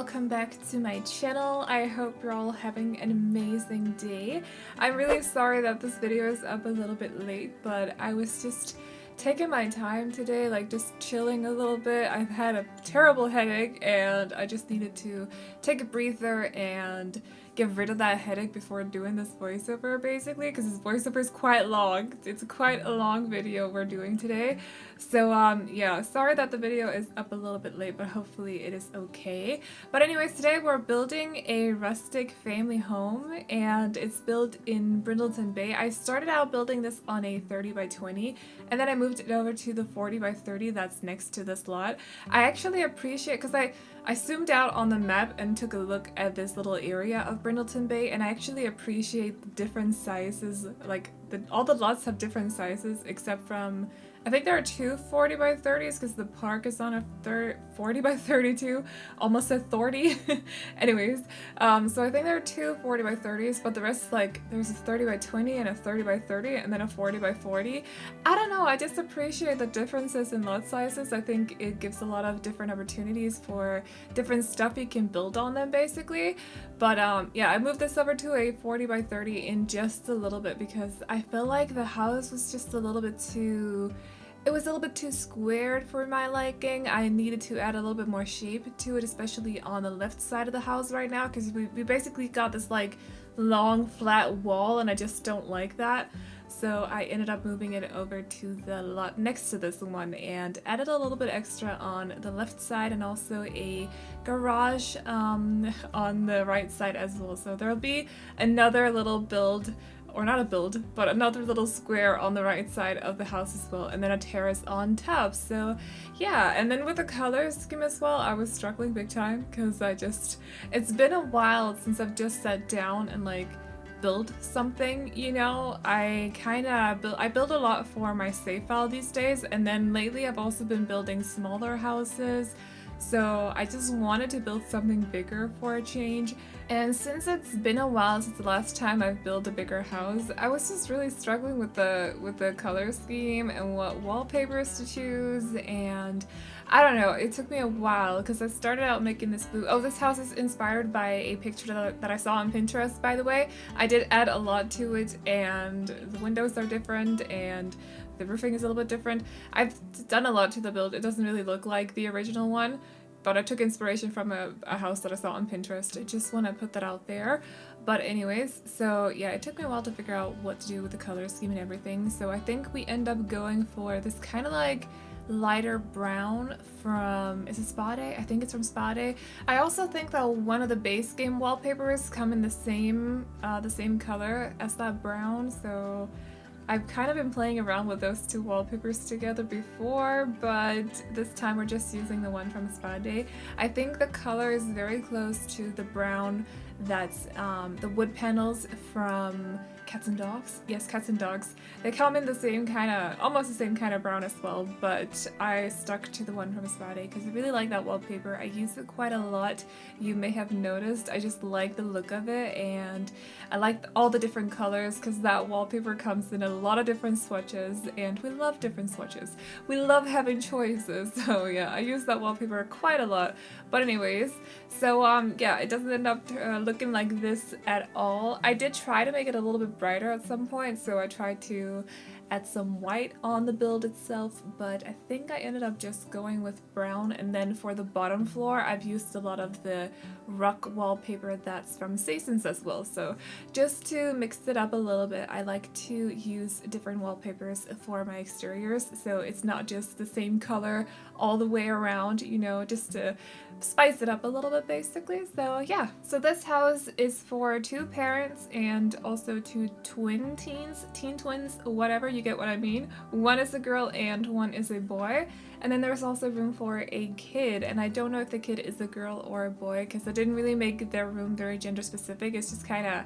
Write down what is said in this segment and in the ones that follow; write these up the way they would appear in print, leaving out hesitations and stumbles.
welcome back to my channel. I hope you're all having an amazing day. I'm really sorry that this video is up a little bit late, but I was just taking my time today, like just chilling a little bit. I've had a terrible headache and I just needed to take a breather and get rid of that headache before doing this voiceover, basically, because this voiceover is quite long. It's quite a long video we're doing today. So yeah, sorry that the video is up a little bit late, but hopefully it is okay. But anyways, today we're building a rustic family home and it's built in Brindleton Bay. I started out building this on a 30 by 20 and then I moved it over to the 40 by 30 that's next to this lot. I actually appreciate, because I zoomed out on the map and took a look at this little area of Brindleton Bay, and I actually appreciate the different sizes. Like all the lots have different sizes except from, I think there are two 40 by 30s because the park is on a 40 by 32, almost a 30. Anyways, so I think there are two 40 by 30s, but the rest, like, there's a 30 by 20 and a 30 by 30 and then a 40 by 40. I don't know, I just appreciate the differences in lot sizes. I think it gives a lot of different opportunities for different stuff you can build on them, basically. But yeah, I moved this over to a 40 by 30 in just a little bit because I felt like the house was just a little bit too... It was a little bit too squared for my liking. I needed to add a little bit more shape to it, especially on the left side of the house right now, because we basically got this like long flat wall and I just don't like that. So I ended up moving it over to the lot next to this one and added a little bit extra on the left side and also a garage on the right side as well. So there'll be another little build, or not a build, but another little square on the right side of the house as well, and then a terrace on top. So yeah, and then with the color scheme as well, I was struggling big time because it's been a while since I've just sat down and like build something, you know. I build a lot for my save file these days, and then lately I've also been building smaller houses. So I just wanted to build something bigger for a change. And since it's been a while since the last time I've built a bigger house, I was just really struggling with the color scheme and what wallpapers to choose, and I don't know, it took me a while because I started out making this blue. Oh, this house is inspired by a picture that I saw on Pinterest, by the way. I did add a lot to it and the windows are different and the roofing is a little bit different. I've done a lot to the build. It doesn't really look like the original one, but I took inspiration from a house that I saw on Pinterest. I just want to put that out there. But anyways, so yeah, it took me a while to figure out what to do with the color scheme and everything. So I think we end up going for this kind of like lighter brown from, is it Spa Day? I think it's from Spa Day. I also think that one of the base game wallpapers come in the same color as that brown, so I've kind of been playing around with those two wallpapers together before, but this time we're just using the one from Spa Day. I think the color is very close to the brown that's the wood panels from Cats and Dogs. Yes, Cats and Dogs. They come in the same kind of, almost the same kind of brown as well, but I stuck to the one from Spa Day because I really like that wallpaper. I use it quite a lot. You may have noticed. I just like the look of it, and I like all the different colors because that wallpaper comes in a lot of different swatches, and we love different swatches. We love having choices, so yeah, I use that wallpaper quite a lot. But anyways, so yeah, it doesn't end up looking like this at all. I did try to make it a little bit brighter at some point, so I tried to add some white on the build itself, but I think I ended up just going with brown. And then for the bottom floor, I've used a lot of the rock wallpaper that's from Seasons as well. So just to mix it up a little bit, I like to use different wallpapers for my exteriors, so it's not just the same color all the way around, you know, just to spice it up a little bit, basically. So yeah, so this house is for two parents and also two teen twins, whatever, you get what I mean. One is a girl and one is a boy. And then there's also room for a kid, and I don't know if the kid is a girl or a boy because I didn't really make their room very gender specific. It's just kind of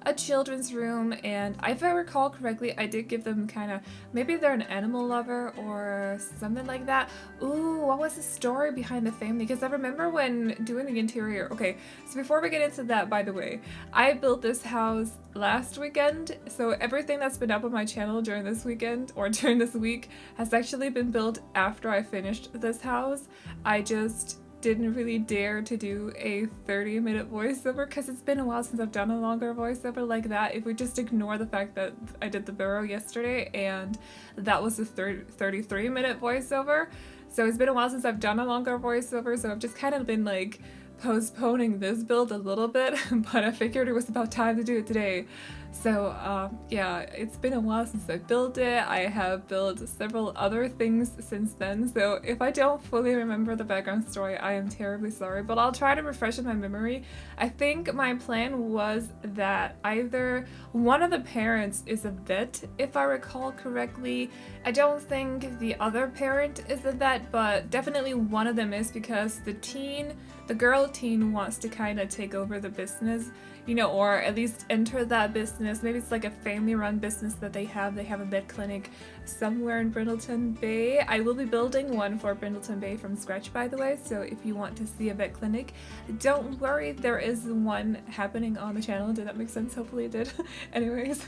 a children's room, and if I recall correctly, I did give them kind of, maybe they're an animal lover or something like that. Ooh, what was the story behind the family? Because I remember when doing the interior. Okay, so before we get into that, by the way, I built this house last weekend, so everything that's been up on my channel during this weekend or during this week has actually been built after I finished this house. I just didn't really dare to do a 30-minute voiceover because it's been a while since I've done a longer voiceover like that. If we just ignore the fact that I did the burrow yesterday and that was a 33-minute voiceover. So it's been a while since I've done a longer voiceover, so I've just kind of been like postponing this build a little bit, but I figured it was about time to do it today. So yeah, it's been a while since I built it. I have built several other things since then, so if I don't fully remember the background story, I am terribly sorry, but I'll try to refresh my memory. I think my plan was that either one of the parents is a vet, if I recall correctly. I don't think the other parent is a vet, but definitely one of them is, because the girl teen wants to kind of take over the business, you know, or at least enter that business. Maybe it's like a family-run business that they have. They have a vet clinic somewhere in Brindleton Bay. I will be building one for Brindleton Bay from scratch, by the way, so if you want to see a vet clinic, don't worry, there is one happening on the channel. Did that make sense? Hopefully it did. Anyways,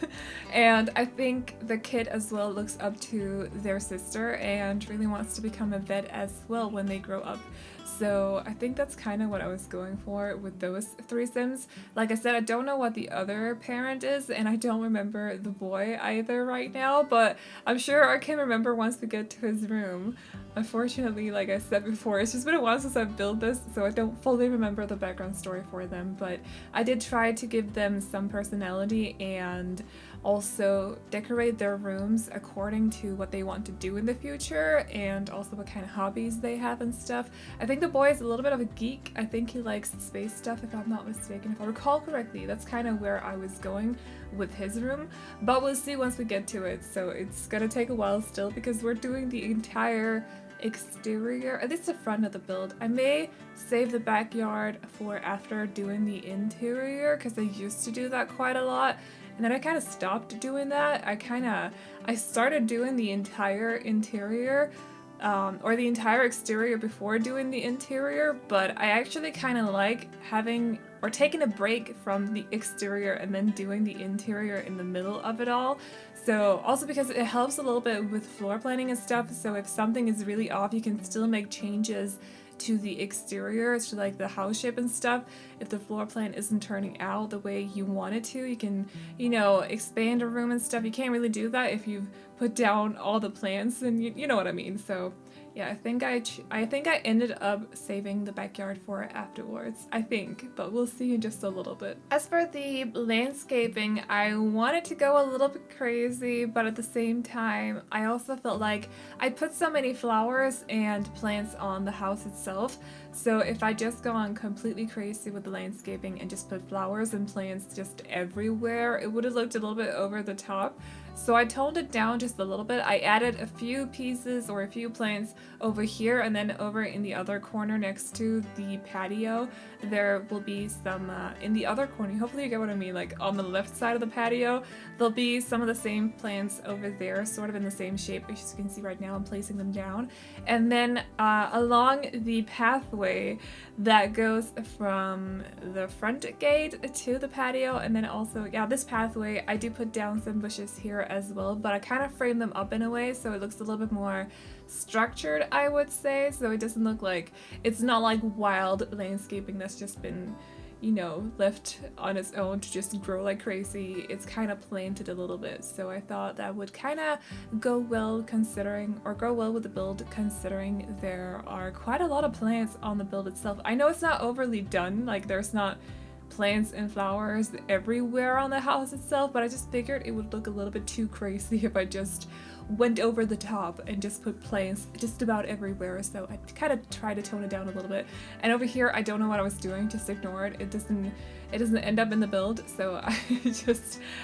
and I think the kid as well looks up to their sister and really wants to become a vet as well when they grow up. So I think that's kind of what I was going for with those three Sims. Like I said, I don't know what the other parent is, and I don't remember the boy either right now, but I'm sure I can remember once we get to his room. Unfortunately, like I said before, it's just been a while since I've built this, so I don't fully remember the background story for them, but I did try to give them some personality and also decorate their rooms according to what they want to do in the future and also what kind of hobbies they have and stuff. I think the boy is a little bit of a geek. I think he likes space stuff, if I'm not mistaken. If I recall correctly, that's kind of where I was going with his room, but we'll see once we get to it. So it's gonna take a while still because we're doing the entire exterior, at least the front of the build. I may save the backyard for after doing the interior because I used to do that quite a lot. And then I kind of stopped doing that. I started doing the entire interior or the entire exterior before doing the interior, but I actually kind of like having or taking a break from the exterior and then doing the interior in the middle of it all. So also because it helps a little bit with floor planning and stuff, so if something is really off, you can still make changes to the exterior, to like the house shape and stuff. If the floor plan isn't turning out the way you want it to, you can, you know, expand a room and stuff. You can't really do that if you've put down all the plants, and you know what I mean. So yeah, I think I ended up saving the backyard for it afterwards, I think, but we'll see in just a little bit. As for the landscaping, I wanted to go a little bit crazy, but at the same time, I also felt like I put so many flowers and plants on the house itself, so if I just gone completely crazy with the landscaping and just put flowers and plants just everywhere, it would have looked a little bit over the top. So I toned it down just a little bit. I added a few pieces or a few plants over here, and then over in the other corner next to the patio, there will be some, in the other corner, hopefully you get what I mean, like on the left side of the patio, there'll be some of the same plants over there, sort of in the same shape. As you can see right now, I'm placing them down. And then along the pathway that goes from the front gate to the patio, and then also, yeah, this pathway, I do put down some bushes here as well, but I kind of frame them up in a way so it looks a little bit more structured, I would say, so it doesn't look like, it's not like wild landscaping that's just been, you know, left on its own to just grow like crazy. It's kind of planted a little bit, so I thought that would kind of go well considering, or go well with the build considering there are quite a lot of plants on the build itself. I know it's not overly done, like there's not plants and flowers everywhere on the house itself, but I just figured it would look a little bit too crazy if I just went over the top and just put plants just about everywhere, so I kind of tried to tone it down a little bit. And over here, I don't know what I was doing, just ignore it. It doesn't end up in the build, so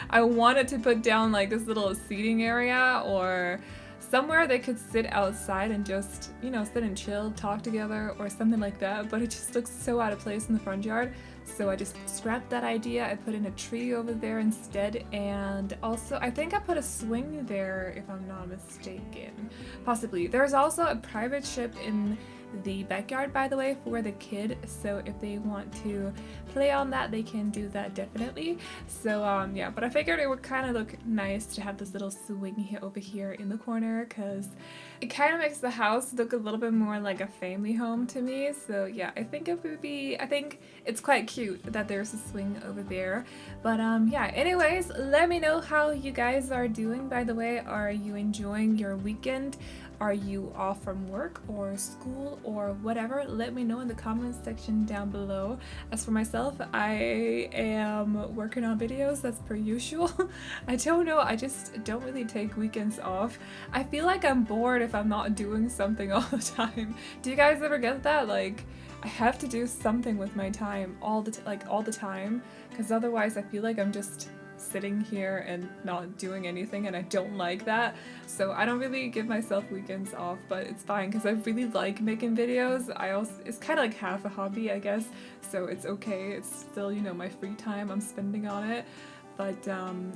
I wanted to put down like this little seating area or somewhere they could sit outside and just, you know, sit and chill, talk together or something like that, but it just looks so out of place in the front yard. So I just scrapped that idea. I put in a tree over there instead, and also I think I put a swing there if I'm not mistaken. Possibly. There's also a private ship in the backyard, by the way, for the kid, so if they want to play on that, they can do that definitely. So yeah, but I figured it would kind of look nice to have this little swing here over here in the corner, because it kind of makes the house look a little bit more like a family home to me. So yeah, I think it's quite cute that there's a swing over there. But yeah, anyways, let me know how you guys are doing, by the way. Are you enjoying your weekend? Are you off from work or school or whatever? Let me know in the comments section down below. As for myself, I am working on videos, that's per usual. I don't know, I just don't really take weekends off. I feel like I'm bored if I'm not doing something all the time. Do you guys ever get that? Like, I have to do something with my time all the time, because otherwise I feel like I'm just sitting here and not doing anything, and I don't like that. So I don't really give myself weekends off, but it's fine because I really like making videos. It's kind of like half a hobby, I guess, so it's okay. It's still, you know, my free time I'm spending on it. But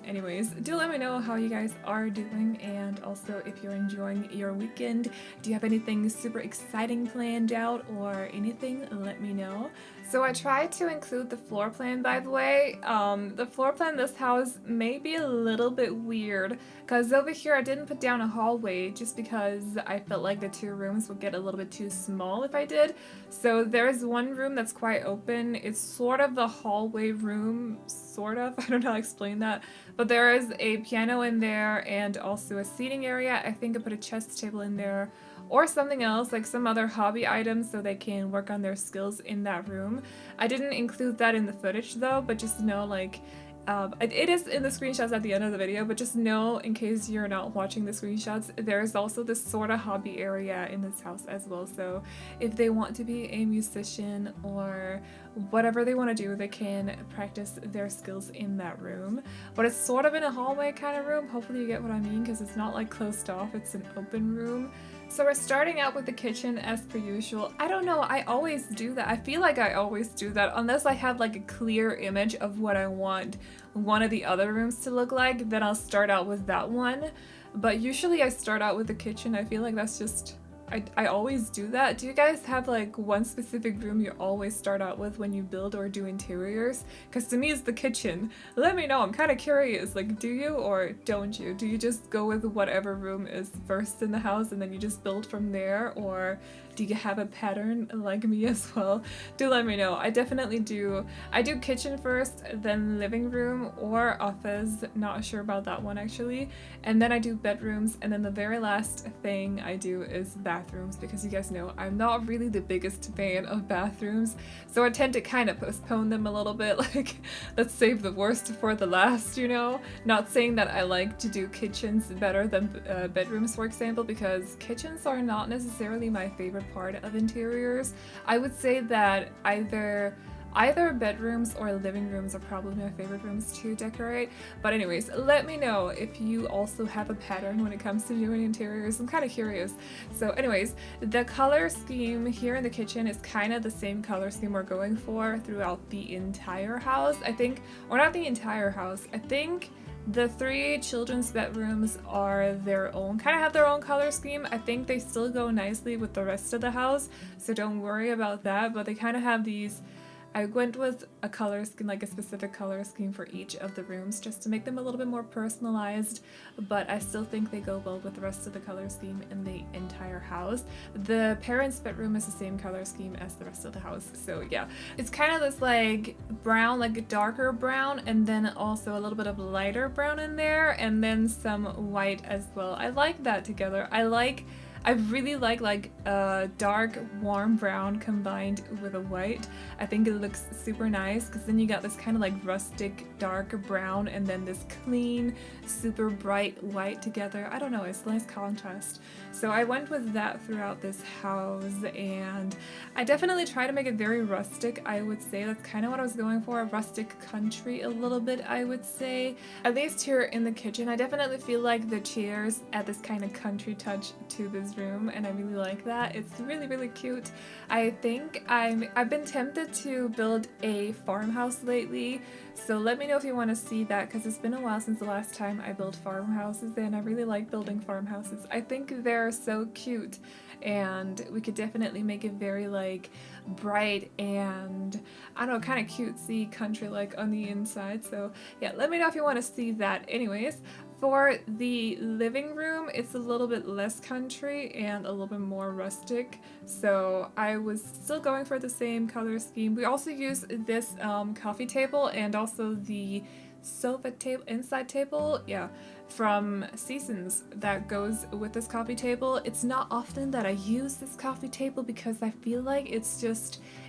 anyways, do let me know how you guys are doing, and also if you're enjoying your weekend. Do you have anything super exciting planned out or anything? Let me know. So I tried to include the floor plan, by the way. The floor plan in this house may be a little bit weird, because over here I didn't put down a hallway just because I felt like the two rooms would get a little bit too small if I did. So there's one room that's quite open. It's sort of the hallway room, sort of. I don't know how to explain that. But there is a piano in there and also a seating area. I think I put a chess table in there, or something else, like some other hobby items, so they can work on their skills in that room. I didn't include that in the footage though, but just know, like, it is in the screenshots at the end of the video, but just know, in case you're not watching the screenshots, there's also this sort of hobby area in this house as well. So if they want to be a musician or whatever they want to do, they can practice their skills in that room. But it's sort of in a hallway kind of room. Hopefully you get what I mean, because it's not like closed off, it's an open room. So we're starting out with the kitchen as per usual. I don't know, I always do that. I feel like I always do that unless I have like a clear image of what I want one of the other rooms to look like, then I'll start out with that one. But usually I start out with the kitchen. I feel like that's just, I always do that. Do you guys have like one specific room you always start out with when you build or do interiors? Because to me it's the kitchen. Let me know, I'm kind of curious. Like, do you or don't you? Do you just go with whatever room is first in the house and then you just build from there? Or do you have a pattern like me as well? Do let me know. I definitely do. I do kitchen first, then living room or office. Not sure about that one actually. And then I do bedrooms, and then the very last thing I do is bathrooms, because you guys know I'm not really the biggest fan of bathrooms, so I tend to kind of postpone them a little bit. Like, let's save the worst for the last, you know? Not saying that I like to do kitchens better than bedrooms, for example, because kitchens are not necessarily my favorite part of interiors. I would say that either bedrooms or living rooms are probably my favorite rooms to decorate. But anyways, let me know if you also have a pattern when it comes to doing interiors. I'm kind of curious. So anyways, the color scheme here in the kitchen is kind of the same color scheme we're going for throughout the entire house, I think. Or not the entire house. I think the 3 children's bedrooms are their own, kind of have their own color scheme. I think they still go nicely with the rest of the house, so don't worry about that. But they kind of have these, I went with a color scheme, like a specific color scheme for each of the rooms, just to make them a little bit more personalized, but I still think they go well with the rest of the color scheme in the entire house. The parents' bedroom is the same color scheme as the rest of the house, so yeah. It's kind of this like brown, like a darker brown, and then also a little bit of lighter brown in there, and then some white as well. I like that together. I really like a dark warm brown combined with a white. I think it looks super nice, because then you got this kind of like rustic dark brown and then this clean super bright white together. I don't know, it's a nice contrast. So I went with that throughout this house, and I definitely try to make it very rustic. I would say that's kind of what I was going for, a rustic country a little bit, I would say. At least here in the kitchen, I definitely feel like the chairs add this kind of country touch to this room, and I really like that. It's really cute. I think I've been tempted to build a farmhouse lately, So let me know if you want to see that, because it's been a while since the last time I built farmhouses, and I really like building farmhouses. I think they're so cute, and we could definitely make it very like bright and I don't know, kind of cutesy country like on the inside. So yeah, let me know if you want to see that. Anyways, for the living room, it's a little bit less country and a little bit more rustic, so I was still going for the same color scheme. We also use this coffee table and also the sofa table, inside table, yeah, from Seasons that goes with this coffee table. It's not often that I use this coffee table because I feel like it's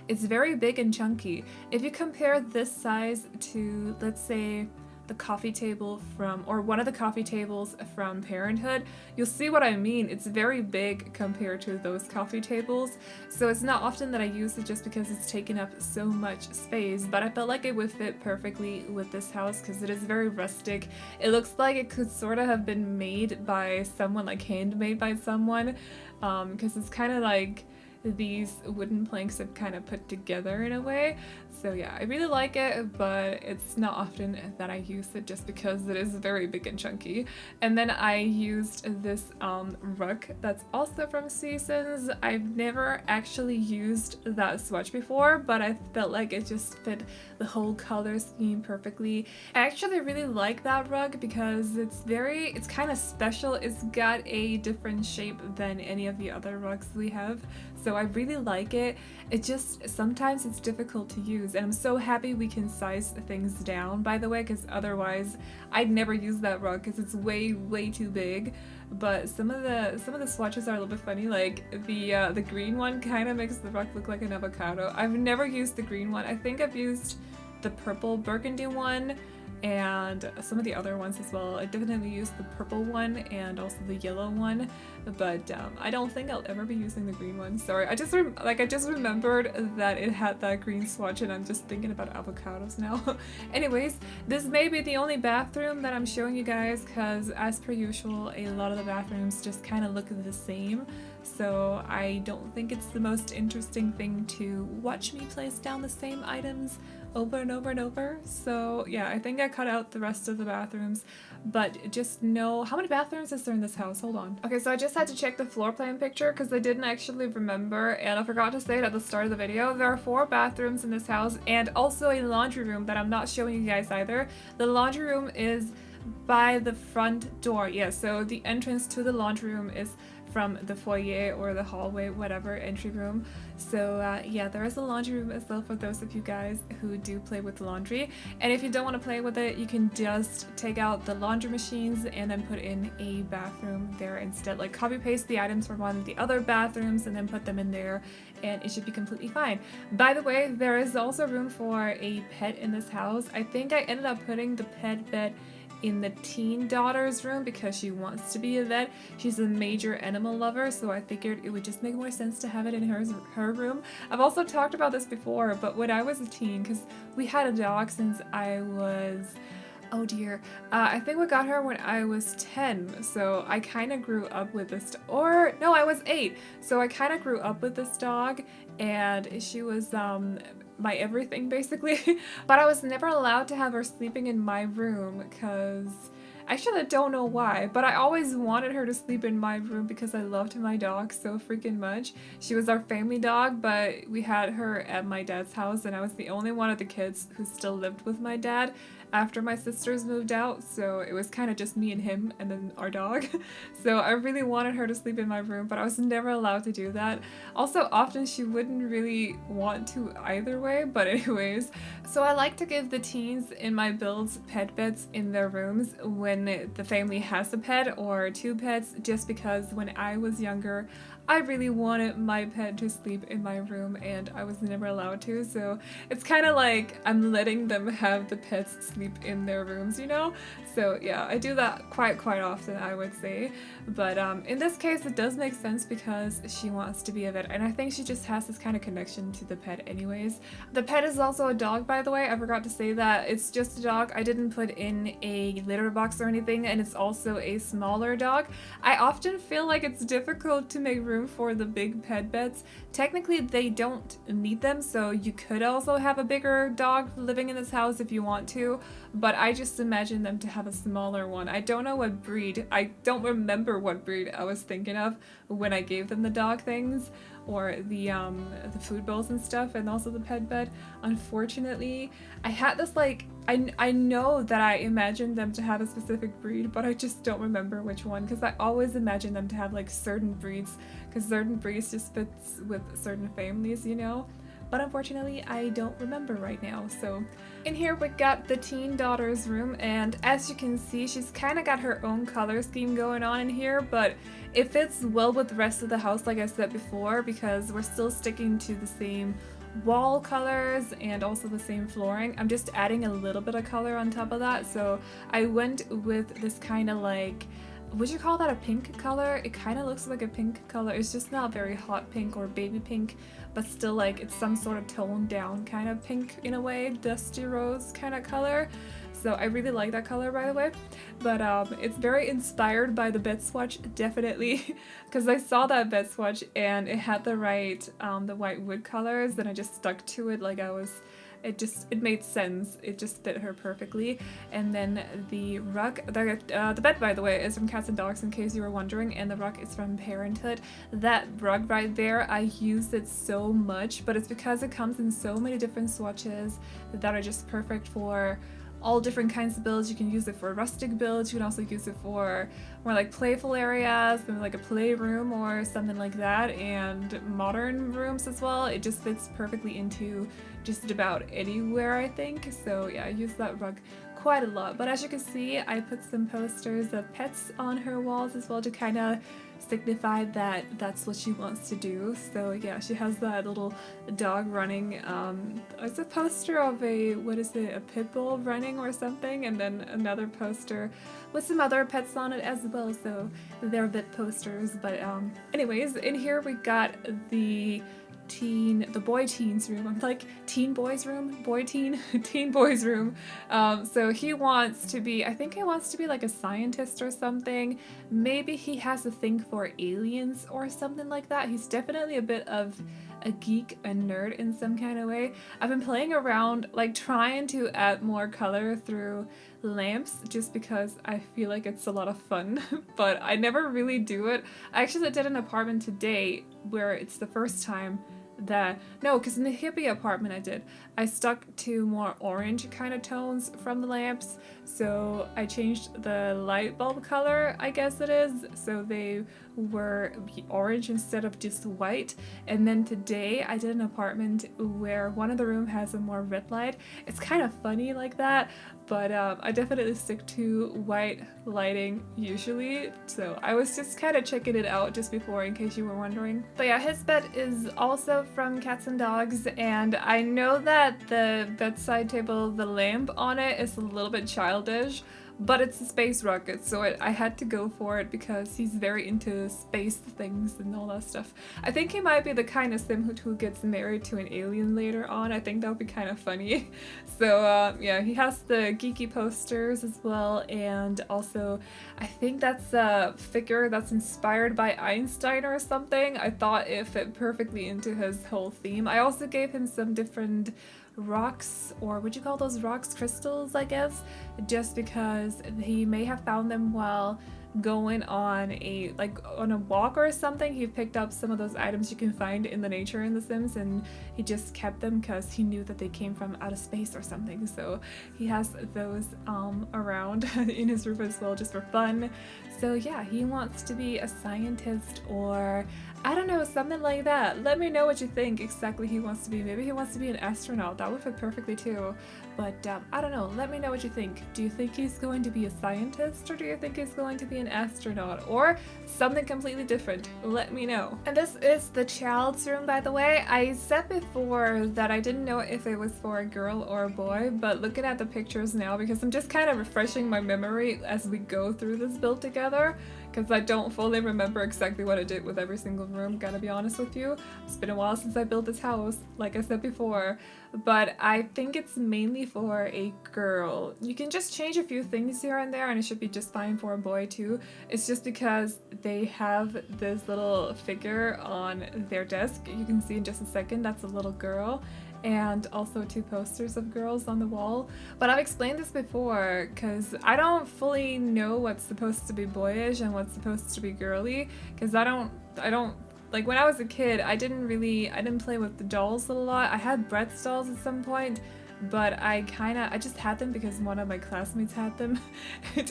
very big and chunky. If you compare this size to, let's say, the coffee table from, or one of the coffee tables from Parenthood, you'll see what I mean. It's very big compared to those coffee tables, so it's not often that I use it just because it's taken up so much space, but I felt like it would fit perfectly with this house because it is very rustic. It looks like it could sort of have been made by someone, like handmade by someone, because it's kind of like these wooden planks have kind of put together in a way. So yeah, I really like it, but it's not often that I use it just because it is very big and chunky. And then I used this rug that's also from Seasons. I've never actually used that swatch before, but I felt like it just fit the whole color scheme perfectly. I actually really like that rug because it's kind of special. It's got a different shape than any of the other rugs we have. So I really like it. It just, sometimes it's difficult to use, and I'm so happy we can size things down, by the way, because otherwise I'd never use that rug because it's way too big. But some of the swatches are a little bit funny, like the green one kind of makes the rug look like an avocado. I've never used the green one. I think I've used the purple burgundy one and some of the other ones as well. I definitely used the purple one and also the yellow one, but I don't think I'll ever be using the green one. Sorry, I just remembered that it had that green swatch and I'm just thinking about avocados now. Anyways, this may be the only bathroom that I'm showing you guys because, as per usual, a lot of the bathrooms just kind of look the same. So I don't think it's the most interesting thing to watch me place down the same items over and over and over. So yeah, I think I cut out the rest of the bathrooms, but just know, how many bathrooms is there in this house? Hold on. Okay, so I just had to check the floor plan picture because I didn't actually remember, and I forgot to say it at the start of the video. There are 4 bathrooms in this house and also a laundry room that I'm not showing you guys either. The laundry room is by the front door. Yeah, so the entrance to the laundry room is from the foyer or the hallway, whatever, entry room. So yeah, there is a laundry room as well for those of you guys who do play with laundry. And if you don't want to play with it, you can just take out the laundry machines and then put in a bathroom there instead. Like copy paste the items from one of the other bathrooms and then put them in there, and it should be completely fine. By the way, there is also room for a pet in this house. I think I ended up putting the pet bed in the teen daughter's room because she wants to be a vet. She's a major animal lover, so I figured it would just make more sense to have it in her room. I've also talked about this before, but when I was a teen, because we had a dog since I was, oh dear, I think we got her when I was 10, so I kind of grew up with this, or no, I was 8, so I kind of grew up with this dog, and she was my everything basically. But I was never allowed to have her sleeping in my room because, actually I don't know why, but I always wanted her to sleep in my room because I loved my dog so freaking much. She was our family dog, but we had her at my dad's house and I was the only one of the kids who still lived with my dad after my sisters moved out, so it was kind of just me and him and then our dog. So I really wanted her to sleep in my room, but I was never allowed to do that. Also, often she wouldn't really want to either way, but anyways. So I like to give the teens in my builds pet beds in their rooms when the family has a pet or 2 pets, just because when I was younger, I really wanted my pet to sleep in my room and I was never allowed to, so it's kind of like I'm letting them have the pets sleep in their rooms, you know? So yeah, I do that quite often, I would say. But in this case, it does make sense because she wants to be a vet, and I think she just has this kind of connection to the pet anyways. The pet is also a dog, by the way. I forgot to say that. It's just a dog. I didn't put in a litter box or anything, and it's also a smaller dog. I often feel like it's difficult to make room room for the big pet beds. Technically they don't need them, so you could also have a bigger dog living in this house if you want to, but I just imagine them to have a smaller one. I don't know what breed, I don't remember what breed I was thinking of when I gave them the dog things, or the food bowls and stuff, and also the pet bed. Unfortunately, I had this like, I know that I imagined them to have a specific breed, but I just don't remember which one, because I always imagine them to have like certain breeds, because certain breeds just fits with certain families, you know? But unfortunately I don't remember right now. So in here we got the teen daughter's room, and as you can see she's kind of got her own color scheme going on in here, but it fits well with the rest of the house like I said before, because we're still sticking to the same wall colors and also the same flooring. I'm just adding a little bit of color on top of that. So I went with this kind of like, would you call that a pink color? It kind of looks like a pink color. It's just not very hot pink or baby pink, but still like it's some sort of toned down kind of pink in a way, dusty rose kind of color. So I really like that color, by the way. But it's very inspired by the bed swatch, definitely, because I saw that bed swatch and it had the right the white wood colors, and I just stuck to it like I was. It made sense. It just fit her perfectly. And then the rug, the bed, by the way, is from Cats and Dogs, in case you were wondering, and the rug is from Parenthood. That rug right there, I used it so much, but it's because it comes in so many different swatches that are just perfect for all different kinds of builds. You can use it for rustic builds, you can also use it for more like playful areas, maybe like a playroom or something like that, and modern rooms as well. It just fits perfectly into just about anywhere, I think. So yeah, I use that rug quite a lot. But as you can see, I put some posters of pets on her walls as well to kind of signify that that's what she wants to do. So yeah, she has that little dog running. It's a poster of a, what is it, a pit bull running or something, and then another poster with some other pets on it as well. So they're bit posters. But anyways, in here we got the boy teen's room. I'm like, teen boys room? Boy teen? Teen boys room. So he wants to be, I think he wants to be like a scientist or something. Maybe he has a thing for aliens or something like that. He's definitely a bit of a geek, a nerd in some kind of way. I've been playing around, like trying to add more color through lamps just because I feel like it's a lot of fun, but I never really do it. I actually did an apartment today where it's the first time that, no, because in the hippie apartment I stuck to more orange kind of tones from the lamps, so I changed the light bulb color, I guess it is, so they were orange instead of just white. And then today I did an apartment where one of the room has a more red light. It's kind of funny like that, but I definitely stick to white lighting usually, so I was just kind of checking it out just before in case you were wondering. But yeah, his bed is also from Cats and Dogs, and I know that the bedside table, the lamp on it is a little bit childish, but it's a space rocket, so I had to go for it because he's very into space things and all that stuff. I think he might be the kind of sim who gets married to an alien later on. I think that would be kind of funny. So yeah, he has the geeky posters as well, and also I think that's a figure that's inspired by Einstein or something. I thought it fit perfectly into his whole theme. I also gave him some different rocks, or would you call those rocks, crystals, I guess, just because he may have found them while going on a walk or something. He picked up some of those items you can find in the nature in The Sims, and he just kept them because he knew that they came from outer space or something. So he has those around in his room as well, just for fun. So yeah, he wants to be a scientist, or I don't know, something like that. Let me know what you think exactly he wants to be. Maybe he wants to be an astronaut. That would fit perfectly too. But I don't know. Let me know what you think. Do you think he's going to be a scientist, or do you think he's going to be an astronaut, or something completely different? Let me know. And this is the child's room, by the way. I said before that I didn't know if it was for a girl or a boy, but looking at the pictures now, because I'm just kind of refreshing my memory as we go through this build together, because I don't fully remember exactly what I did with every single room, gotta be honest with you. It's been a while since I built this house, like I said before, but I think it's mainly for a girl. You can just change a few things here and there and it should be just fine for a boy too. It's just because they have this little figure on their desk. You can see in just a second, that's a little girl. And also 2 posters of girls on the wall. But I've explained this before because I don't fully know what's supposed to be boyish and what's supposed to be girly, because I don't like, when I was a kid I didn't play with the dolls a lot. I had Brett's dolls at some point, but I just had them because one of my classmates had them.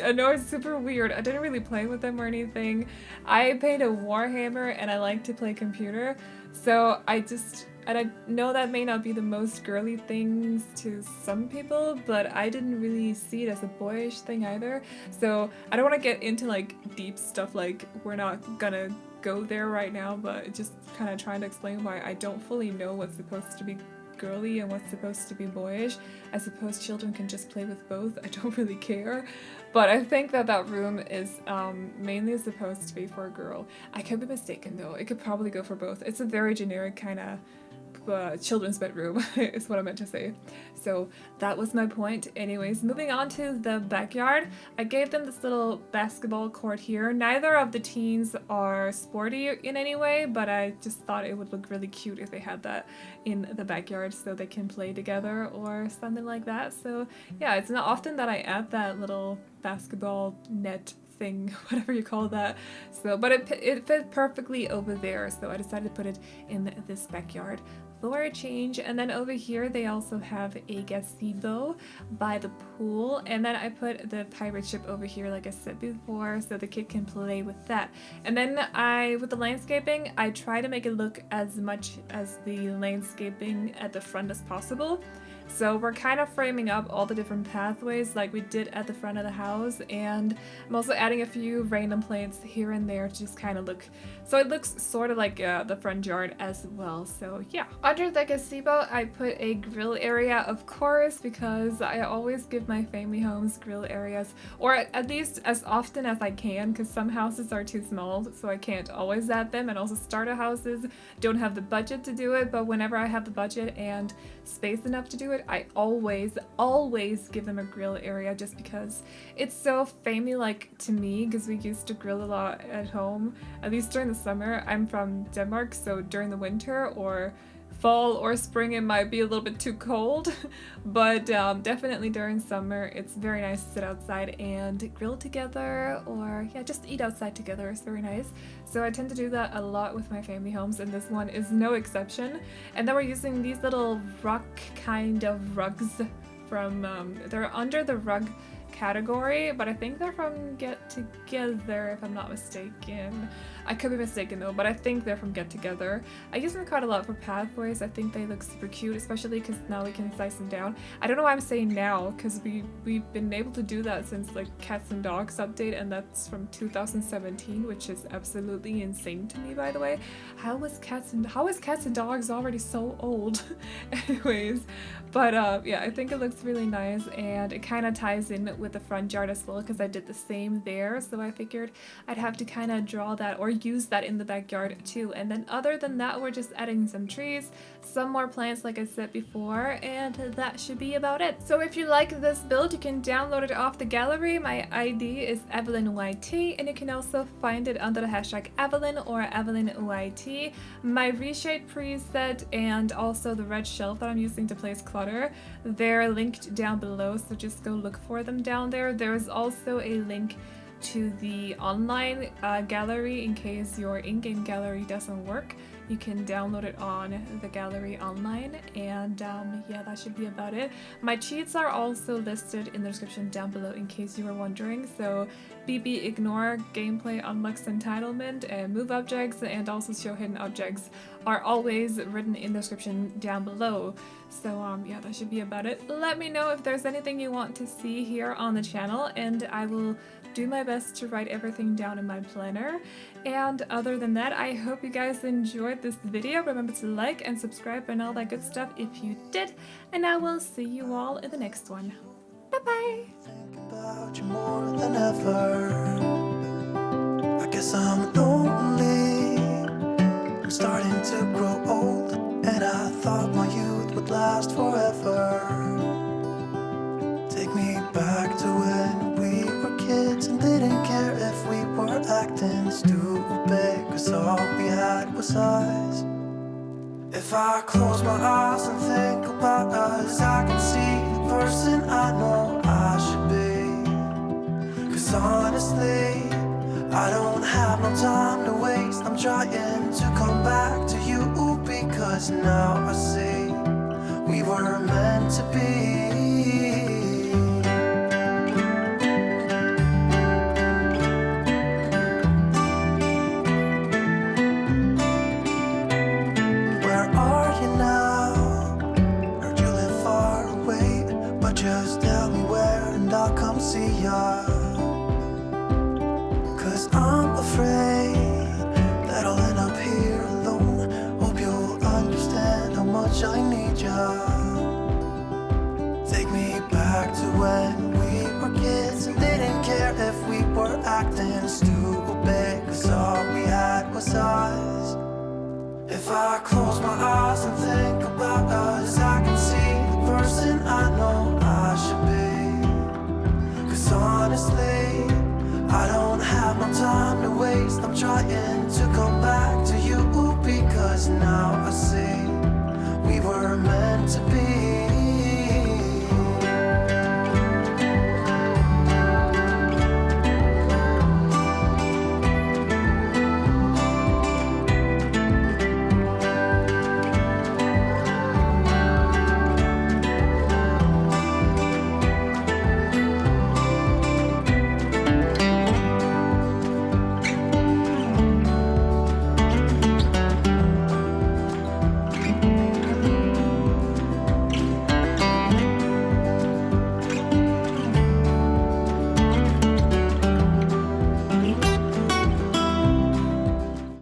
I know it's super weird. I didn't really play with them or anything. I played a Warhammer and I like to play computer, so and I know that may not be the most girly things to some people, but I didn't really see it as a boyish thing either. So I don't want to get into like deep stuff, like we're not gonna go there right now, but just kind of trying to explain why I don't fully know what's supposed to be girly and what's supposed to be boyish. I suppose children can just play with both. I don't really care. But I think that room is mainly supposed to be for a girl. I could be mistaken though. It could probably go for both. It's a very generic kind of children's bedroom is what I meant to say. So that was my point. Anyways, moving on to the backyard. I gave them this little basketball court here. Neither of the teens are sporty in any way, but I just thought it would look really cute if they had that in the backyard so they can play together or something like that. So yeah, it's not often that I add that little basketball net thing, whatever you call that. So, but it fit perfectly over there, so I decided to put it in this backyard. Floor change, and then over here they also have a gazebo by the pool, and then I put the pirate ship over here like I said before so the kid can play with that. And then with the landscaping, I try to make it look as much as the landscaping at the front as possible. So we're kind of framing up all the different pathways like we did at the front of the house, and I'm also adding a few random plants here and there to just kind of look, so it looks sort of like the front yard as well. So yeah. Under the gazebo I put a grill area, of course, because I always give my family homes grill areas, or at least as often as I can, because some houses are too small so I can't always add them, and also starter houses don't have the budget to do it, but whenever I have the budget and space enough to do it, I always give them a grill area, just because it's so family-like to me, because we used to grill a lot at home, at least during the summer. I'm from Denmark, so during the winter or fall or spring it might be a little bit too cold, but definitely during summer it's very nice to sit outside and grill together, or yeah, just eat outside together. It's very nice. So I tend to do that a lot with my family homes, and this one is no exception. And then we're using these little rock kind of rugs from they're under the rug category, but I think they're from Get Together if I'm not mistaken. I could be mistaken though, but I think they're from Get Together. I use them quite a lot for pathways. I think they look super cute, especially because now we can slice them down. I don't know why I'm saying now, because we've been able to do that since like Cats and Dogs update, and that's from 2017, which is absolutely insane to me, by the way. How is Cats and Dogs already so old? Anyways, but yeah, I think it looks really nice, and it kind of ties in with the front yard as well, because I did the same there, so I figured I'd have to kind of draw that or use that in the backyard too. And then other than that, we're just adding some trees, some more plants like I said before, and that should be about it. So if you like this build, you can download it off the gallery. My ID is AvelineYT, and you can also find it under the hashtag Aveline or AvelineYT. My reshape preset and also the red shelf that I'm using to place clutter, they're linked down below, so just go look for them down there. There's also a link to the online gallery in case your in-game gallery doesn't work. You can download it on the gallery online, and yeah, that should be about it. My cheats are also listed in the description down below in case you were wondering. So bb.ignoregameplayunlocksentitlement and MoveObjects and also Show-Hidden-Objects are always written in the description down below. So yeah, that should be about it. Let me know if there's anything you want to see here on the channel, and I will do my best to write everything down in my planner. And other than that, I hope you guys enjoyed this video. Remember to like and subscribe and all that good stuff if you did, and I will see you all in the next one. Bye bye! was us. If I close my eyes and think about us, I can see the person I know I should be. 'Cause honestly, I don't have no time to waste. I'm trying to come back to you, because now I see we were meant to be. Where are you now? Heard you live far away, but just tell me where and I'll come see ya. 'Cause I'm afraid that I'll end up here alone. Hope you'll understand how much I need ya. Take me back to when we were kids and didn't care if we were acting stupid, 'cause all we had was us. If I close my eyes and think about us, I can see the person I know